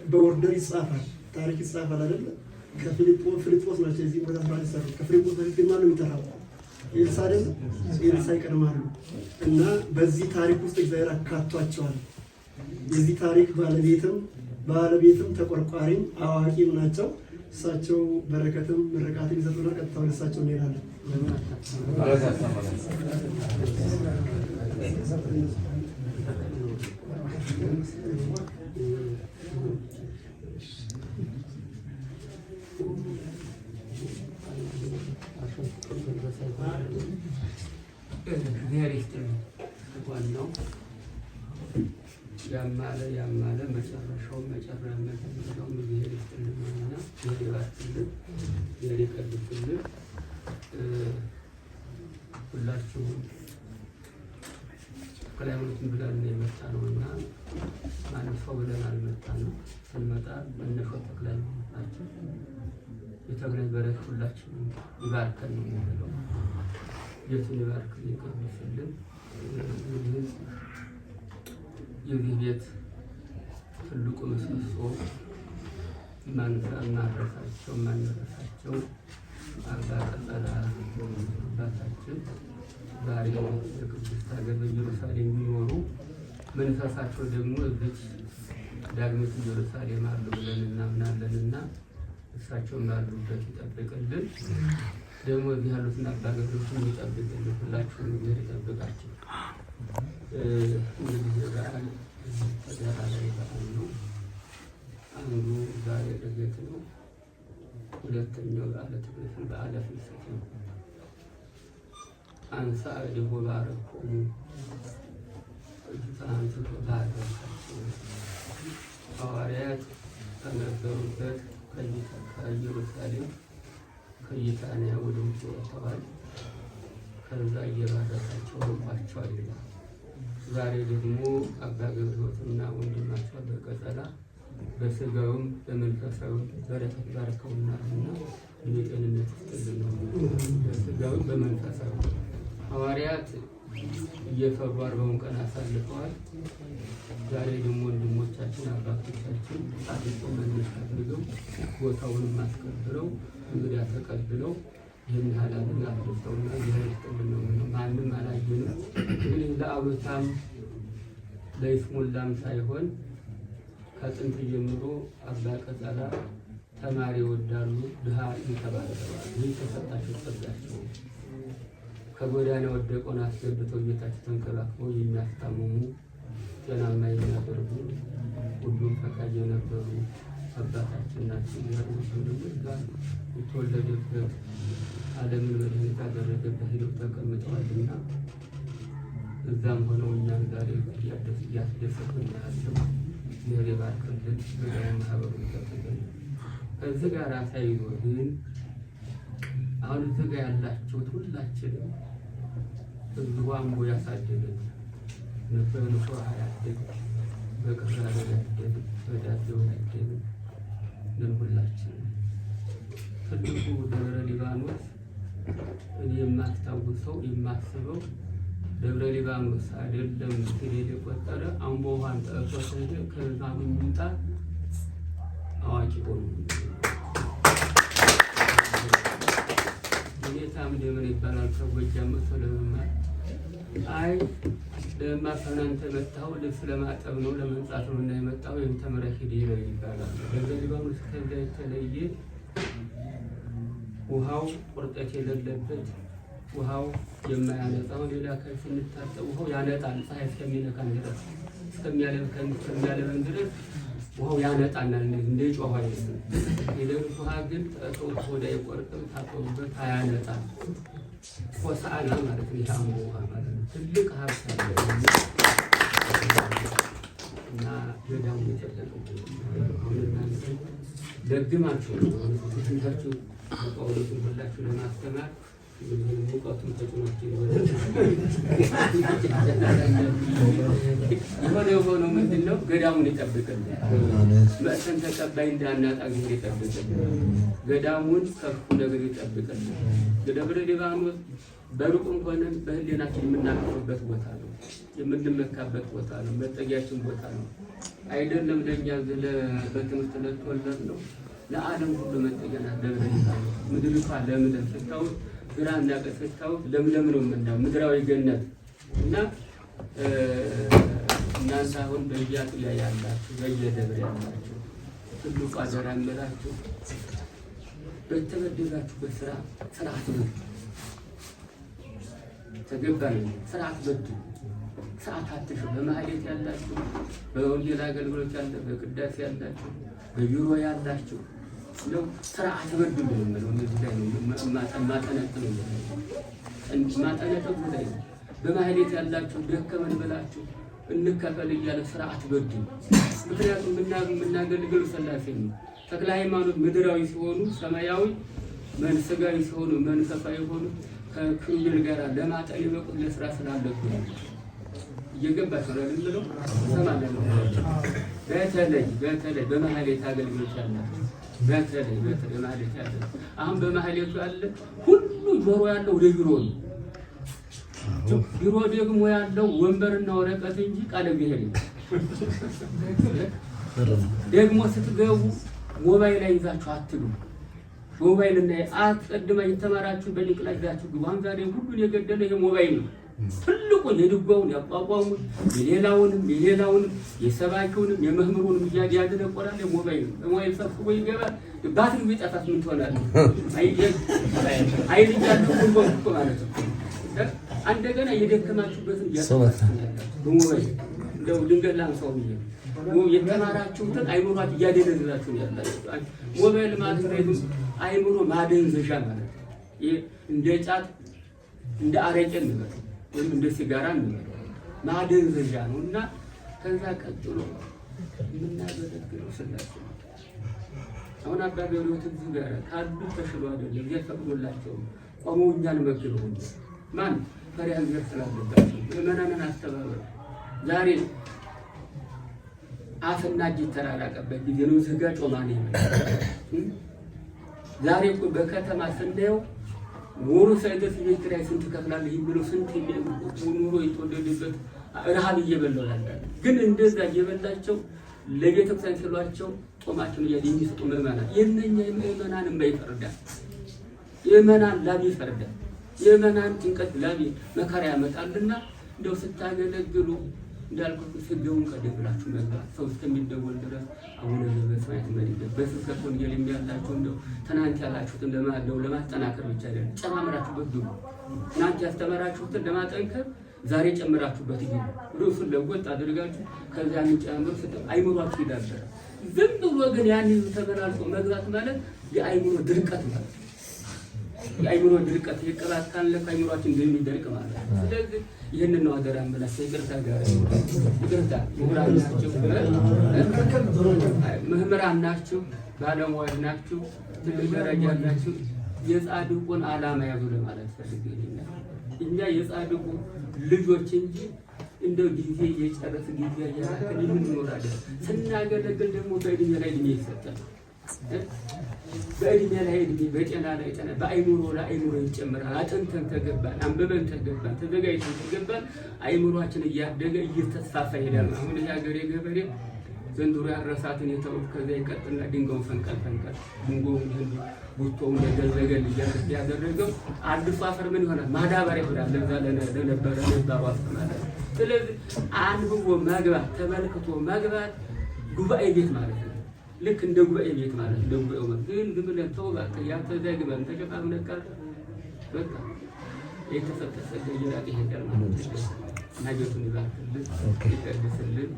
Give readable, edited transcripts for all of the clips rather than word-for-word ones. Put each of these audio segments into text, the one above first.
በኦርደር ይጻፋል፣ ታሪክ ይጻፋል አይደል? ከፊልጶስ ናቸው እዚህ ቦታ ስራ ይሰራል። ከፊልጶስ በፊት ማን ነው የሚጠራው? ኤልሳ አይደል? ኤልሳ ይቀድማሉ እና በዚህ ታሪክ ውስጥ እግዚአብሔር አካቷቸዋል። የዚህ ታሪክ ባለቤትም ተቆርቋሪም አዋቂም ናቸው። እሳቸው በረከትም ምርቃትም ይሰጡና ቀጥታ ወደ እሳቸው እንሄዳለን። እግዚአብሔር ይስጥልኝ። ዋናው ያማለ መጨረሻው መጨረሻው እግዚአብሔር ይስጥልኝና እግዚአብሔር ይባርክልን፣ እግዚአብሔር ይቀድስልን። ሁላችሁም ከላይሞትን ብለን የመጣ ነውና ማንም ሰው ብለን አልመጣንም። ስንመጣ መነሻው ተክለ ሃይማኖት ናቸው። የተክለ በረከት ሁላችንም ይባርከን ነው የሚለው። የቱን ይባርክ ይቀድስልን። የዚህ ቤት ትልቁ ምሰሶ ማንረሳቸው አባ ቀጸላ አባታችን ዛሬ በቅድስት ሀገር በኢየሩሳሌም የሚኖሩ መንፈሳቸው ደግሞ እዚች ዳግሚት ኢየሩሳሌም አሉ ብለን እናምናለንና እሳቸውን ባሉበት ይጠብቅልን። ደግሞ እዚህ ያሉትን አባገሮችን ይጠብቅልን። ሁላችሁም እግዚአብሔር ይጠብቃችሁ። እንግዲህ በዓል ተደራራቢ በዓል ነው። አንዱ ዛሬ ዕለት ነው። ሁለተኛው በዓለ ትንሣኤ በዓለ ፍልሰት ነው። አንሳ እዲሁ ባረኮሙ አንስቶ ባረካቸው ሐዋርያት ከነበሩበት ከኢየሩሳሌም ከቢታንያ ወደ ውጭ ወጥተዋል። ከዛ እየባረካቸው ልኳቸዋል ይላል። ዛሬ ደግሞ አባ ገብረሕይወትና ወንድማቸው አባ ቀጸላ በስጋውም በመንፈሳዊም በረከት ባርከውናልና የጤንነት ይስጥልን ነው። በስጋውም በመንፈሳዊ ሐዋርያት እየፈሩ 40 ቀን አሳልፈዋል። ዛሬ ደግሞ ወንድሞቻችን አባቶቻችን ጻድቁ መነሻ አድርገው ቦታውንም አስከብረው እንግዳ ተቀብለው ይህን ሀላልን አፍርሰውና ይህን ነው። ማንም አላየንም። እንግዲህ ለአብታም ለይስሙላም ሳይሆን ከጥንት ጀምሮ አባ ቀጸላ ተማሪ ይወዳሉ፣ ድሃ ይተባረዋል። ይህ ተሰጣቸው ጸጋቸው። ከጎዳና ወደቀውን አስገብተው ጌታቸው ተንከባክበው የሚያስታምሙ ጤናማ የሚያደርጉ ሁሉም ፈቃጅ የነበሩ አባታችን ናቸው። ጋር የተወለደበት ዓለምን መድኃኒት ያደረገበት ሄደው ተቀምጠዋልና እዛም ሆነው እኛም ዛሬ እያስደሰቱን ናቸው። እግዚአብሔር ይባርክልን። በጋራ ማህበሩ ይጠብቅልን። ከዚህ ጋር ሳይዞ ግን አሁን እዚህ ጋር ያላችሁት ሁላችንም እዚሁ አምቦ ያሳደገን በንሶ ያደግ በቅራኔ ያደግ በዳሴው ያደግ ምን ሁላችን ትልቁ ደብረ ሊባኖስ እኔ የማስታውሰው የማስበው ደብረ ሊባኖስ አይደለም ፊደል የቆጠረ አምቦ ውሃን ጠጥቶ ሄደ። ከዛ ምንጣ አዋቂ ሆኑ። ሁኔታም ደምን ይባላል። ከጎጃም መጥቶ ለመማር አይ ለማፈናንተ መጣው ልብስ ለማጠብ ነው ለመንጻት ነው እና የመጣው ይሄን ተመረህ ሂድ ይባላል። ደብረ ሊባኖስ ከዛ የተለየ ውሃው ቁርጠት የሌለበት ውሃው የማያነጻው ሌላ ከፍ እንታጠብ ውሃው ያነጣል። ፀሐይ እስከሚነካን ድረስ እስከሚያለበን ድረስ ውሃው ያነጣናል። እንደ ጮህ አይደለም። የደብረ ውሃ ግን ተጠውቶ ወደ ይቆርጥም ታጠቡበት አያነጣም። ሆሳዕና ማለት ነው። ያም ውሃ ማለት ነው። ትልቅ ሀብት አለ እና ገዳሙ የተጠቀሙ አሁንና ደግማችሁ ትንታችሁ ጳውሎስን ሁላችሁ ለማስተማር ሙቀቱን ተጭኖችን የሆነው ምንድን ነው? ገዳሙን ይጠብቅልን። መእሰን ተቀባይ እንዳናጣ ጊዜ ይጠብቅልን። ገዳሙን ከክፉ ነገር ይጠብቅልን። ደብረ ሊባኖስ በሩቅም ሆነን በህሊናችን የምናቅፍበት ቦታ ነው። የምንመካበት ቦታ ነው። መጠጊያችን ቦታ ነው። አይደለም ለእኛ በትምህርት ለተወለድ ነው ለዓለም ሁሉ መጠገና ደብረ ይዛል ምድሪቷ ለምለም ስታውት ግራና ቀኝ ስታውት ለምለም ነው የምናየው ምድራዊ ገነት እና እናንተ አሁን በየአጥቢያ ያላችሁ በየደብር ያላችሁ ትልቁ አደራ የምላችሁ በተበደላችሁበት ስርዓት ነው ተገባኝ ስርዓት በዱ ሰዓት አትሹ በማህሌት ያላችሁ በወንጌል አገልግሎት ያለ በቅዳሴ ያላችሁ በቢሮ ያላችሁ ነው ስርዓት በዱ ነው የምለው እዚህ ላይ ነው ማጠነጥነው ጉዳይ ነው። በማህሌት ያላችሁ ደከመን ብላችሁ እንከፈል እያለ ስርዓት በዱ ምክንያቱም የምናገልግለው ሥላሴ ነው። ተክለ ሃይማኖት ምድራዊ ሲሆኑ ሰማያዊ መንፈሳዊ ሲሆኑ መንፈሳዊ ሆኑ ከክሩቤል ጋር ለማጠን የበቁት ለስራ ስላለኩ ነው። እየገባችሁ ነው የምለው ሰማለን ነው። በተለይ በማህሌት አገልግሎት ያላችሁ በተለይ በማህሌት ያላችሁ አሁን በማህሌቱ ያለ ሁሉ ጆሮ ያለው ወደ ቢሮ ነው። ቢሮ ደግሞ ያለው ወንበርና ወረቀት እንጂ ቃለ እግዚአብሔር ደግሞ ስትገቡ ሞባይል ላይ ይዛችሁ አትግቡ። ሞባይል እና አትቀድማ የተማራችሁ በሊቅላ ይዛችሁ ግቡ። አሁን ዛሬ ሁሉን የገደለ ይሄ ሞባይል ነው። ትልቁን የድጓውን ያቋቋሙት የሌላውንም የሰባኪውንም የመምህሩንም ያደነቆራል ሞባይል ነው። ሞባይል ሰፍቶ ይገባል። ባትሪ ቢጠፋት ምን ትሆናለህ? አይልጃችሁ ሁሉም እኮ ማለት ነው። እንደገና የደከማችሁበትን ያጠፋችሁ በሞባይል እንደው ድንገት ላንሳው ብዬ የተማራችሁትን አይምሯት እያደነዘዛችሁ ያላችሁ ሞባይል ማለት ነው። አይምሮ ማደንዘዣ ማለት ነው። እንደ ጫት እንደ አረቄ ነው ወይም እንደ ሲጋራ ነው ማደንዘዣ ነው። እና ከዛ ቀጥሎ የምናገለግለው ሥላሴ አሁን አባ ገብረሕይወት እዚህ ጋር ካሉ ተሽሎ አይደለም እየፈቅዶላቸው ቆመው እኛን መግበው ማን ፈሪሃ እግዚአብሔር ስላለባቸው ምዕመናንን አስተባበሩ። ዛሬ አፍና እጅ ተራራቀበት ጊዜ ነው። ዝጋ ጮማኔ ዛሬ እኮ በከተማ ስናየው ኑሮ ሳይደርስ ቤት ኪራይ ስንት ከፍላለህ ብሎ ስንት ኑሮ የተወደደበት ረሃብ እየበላው ያለ ግን እንደዛ እየበላቸው ለቤተክርስቲያን ሲሏቸው ጦማቸውን የሚሰጡ ምዕመናን የእነኛ ምዕመናን የማይፈርዳል የምዕመናን ላብ ይፈርዳል። የምዕመናን ጭንቀት ላብ መከራ ያመጣልና እንደው ስታገለግሉ እንዳልኩት ስጋውን ቀደም ብላችሁ መግባት ሰው እስከሚደወል ድረስ አቡነ ዘበሰማያት መሪበት በስብከት ወንጌል የሚያላችሁ እንደው ትናንት ያላችሁትን ለማጠናከር ብቻ አይደለም ጨማምራችሁበት ግቡ። ትናንት ያስተማራችሁትን ለማጠንከር ዛሬ ጨምራችሁበት ግቡ። ርዕሱን ለወጥ አድርጋችሁ ከዚያ የሚጨምር አይምሯችሁ ይዳበራል። ዝም ብሎ ግን ያን ተበላልጦ መግባት ማለት የአይምሮ ድርቀት ማለት የአይምሮ ድርቀት የቅባት ካለ አይምሯችን እንደሚደርቅ ማለት ነው። ስለዚህ ይህንን ነው አደራ የምላቸው። ይቅርታ ጋር ይቅርታ መምህራን ናችሁ፣ ባለሙያዎች ናችሁ፣ ትልቅ ደረጃ ናችሁ። የጻድቁን ዓላማ ያዙ ለማለት ፈልገኛል። እኛ የጻድቁ ልጆች እንጂ እንደው ጊዜ የጨረስ ጊዜ ያያከን የምንኖር አይደል። ስናገለግል ደግሞ በእድሜ ላይ እድሜ ይሰጣል። በእድሜ ላይ እድሜ፣ በጤና ላይ ጤና፣ በአይምሮ ላይ አይምሮ ይጨምራል። አጥንተን ተገባን፣ አንብበን ተገባን፣ ተዘጋጅተን ተገባን። አይምሯችን እያደገ እየተስፋፋ ይሄዳል። አሁን የሀገሬ ገበሬ ዘንድሮ ያረሳትን የተውት ከዛ ይቀጥልና ድንጋዩን ፈንቀል ድንጋዩን ጉቶውን ለገለገል ያደረገው አዲሱ አፈር ምን ይሆናል? ማዳበሪያ ይሆናል። ለዛ ለነበረ ነባሩ አፈር ማለት ነው። ስለዚህ አንብቦ መግባት ተመልክቶ መግባት ጉባኤ ቤት ማለት ነው። ልክ እንደ ጉባኤ ቤት ማለት ነው። ጉባኤው ግን ዝም ብለን ተው እባክህ ያተዘግበን ተጨቃምነን ቀር በቃ የተፈጠሰ ይራቅ ይሄዳል ማለት ነው። ናጀቱን ይባርክልን፣ ይቀድስልን፣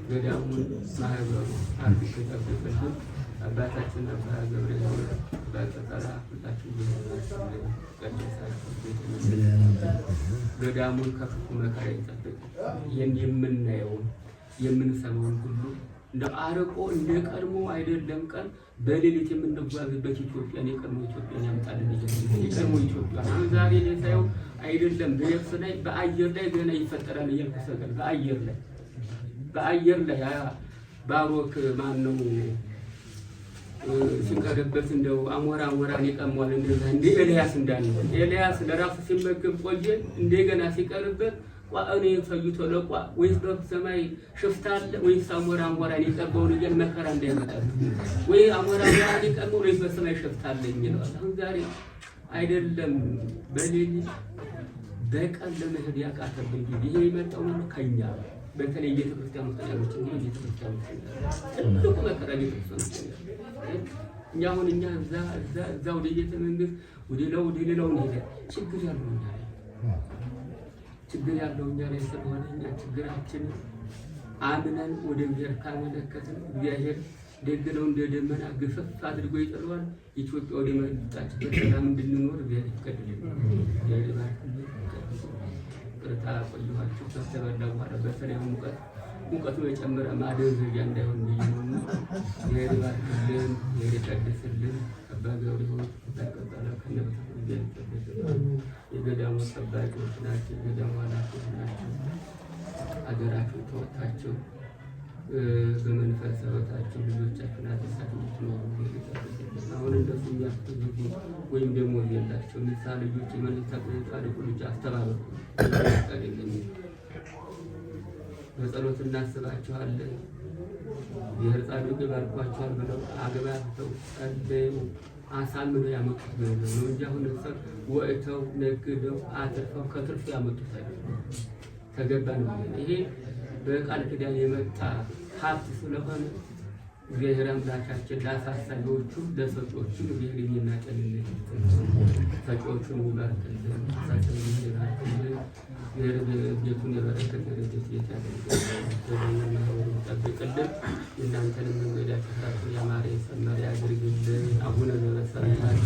ገዳሙን ማህበሩ አርክ ይጠብቅልን። አባታችን አባ ገብረሕይወት በቀጠራ ሁላችሁ ገዳሙን ከክፉ መከራ ይጠብቅ። የምናየውን የምንሰማውን ሁሉ እንደ አርቆ እንደ ቀድሞ አይደለም ቀን በሌሊት የምንጓዝበት ኢትዮጵያን የቀድሞ ኢትዮጵያን ያምጣልን። የቀድሞ ኢትዮጵያ አሁን ዛሬ ሳይሆን አይደለም በየብስ ላይ በአየር ላይ ገና ይፈጠራል እያልኩ ሰገድ በአየር ላይ ባሮክ ማን ነው ሲቀርበት እንደው አሞራን ይቀሟል። እንደዛ እንደ ኤልያስ እንዳለ ኤልያስ ለራሱ ሲመገብ ቆየ። እንደገና ሲቀርበት እኔ ፈይቶ ለቋ ወይስ በሰማይ ሽፍታ አለ ወይስ አሞራ ሊቀበውን እያል መከራ እንዳይመጣል ወይ አሞራ ሊቀበው ወይስ በሰማይ ሽፍታ አለኝ ይላል። አሁን ዛሬ አይደለም በሌሊት በቀን ለመሄድ ያቃተብን ጊዜ ይሄ የመጣው ነው ከኛ በተለይ ቤተክርስቲያኑ ተያሉት ነው። ቤተክርስቲያኑ ትልቁ መከራ ቤተክርስቲያኑ እኛ አሁን እኛ እዛ ወደ ቤተ መንግስት ወደ ሌላው ነው ችግር ያለው እኛ ላይ ስለሆነ እኛ ችግራችን አምነን ወደ እግዚአብሔር ካመለከትን እግዚአብሔር ደግ ነው እንደ ደመና ግፍፍ አድርጎ ይጥለዋል። ኢትዮጵያ ወደ መጣችበት ሰላም እንድንኖር እግዚአብሔር ይቀድልልን። ቅርታ ቆይኋችሁ ከተበላ በኋላ በተለይ ሙቀቱ የጨመረ ማደንዘዣ እንዳይሆን ብዬ ነው። እግዚአብሔር ይባርክልን፣ እግዚአብሔር ይቀድስልን። አባ ገብረሕይወት ተቀበለ ከነበተ የገዳሙ ጠባቂዎች ናቸው፣ የገዳሙ ኃላፊዎች ናቸው። አገራችሁ ተወጣችሁ በመንፈስ ሕይወታችሁ ልጆቻችሁን አደሳችሁ ትኖሩ። አሁን እንደሱ የሚያስፈልጉ ወይም ደግሞ የላቸው ንሳ ልጆች የመንፈስ ጻድቁ ልጅ አስተባበሩ በጸሎት እናስባችኋለን። የህር ጻድቁ ይባርኳችኋል ብለው አግባብተው ጸልየው አሳምነው ያመጡት ነው እንጂ አሁን ሰው ወጥተው ነግደው አትርፈው ከትርፍ ያመጡት ተገባን። ይሄ በቃል ኪዳን የመጣ ሀብት ስለሆነ እግዚአብሔር አምላካችን ለአሳሳቢዎቹ ለሰጪዎቹ እግዚአብሔር የሚናጨልልን ሰጪዎቹን ይባርክልን፣ አሳሳቢውን ይባርክልን። ቤቱን የበረከት ረድኤት ያደርግልን፣ ይጠብቅልን። የእናንተንም መንገዳችሁ ያማረ የሰመረ ያድርግልን። አቡነ ዘበሰማያት